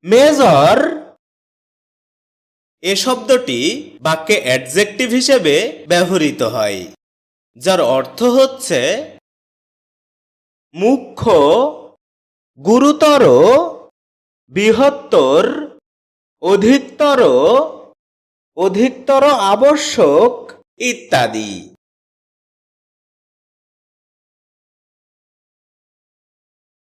Major A শব্দটি বাক্যে adjective হিসেবে ব্যবহৃত হয়, যার অর্থ হচ্ছে মুখ্য, গুরুতর, বৃহত্তর, অধিকতর, অধিকতর আবশ্যক ইত্যাদি।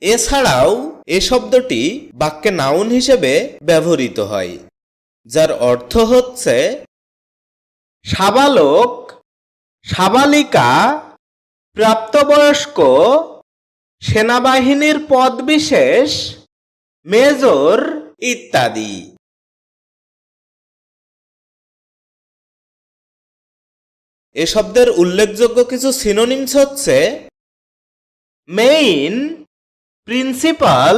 এছাড়াও এ শব্দটি বাক্যে নাউন হিসেবে ব্যবহৃত হয়, যার অর্থ হচ্ছে সাবালক, সাবালিকা, প্রাপ্তবয়স্ক, সেনাবাহিনীর পদবিশেষ, মেজর ইত্যাদি। এ শব্দের উল্লেখযোগ্য কিছু সিনোনিমস হচ্ছে মেইন, প্রিন্সিপাল,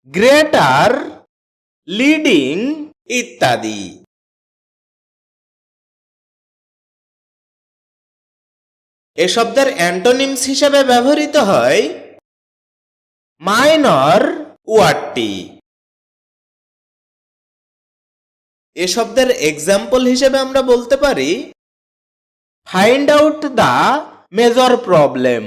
গ্রেটার, লিডিং ইত্যাদি। এ শব্দের অ্যান্টোনিমস হিসেবে ব্যবহৃত হয় মাইনর ওয়ার্ডটি। এ শব্দের এক্সাম্পল হিসেবে আমরা বলতে পারি find out the major problem.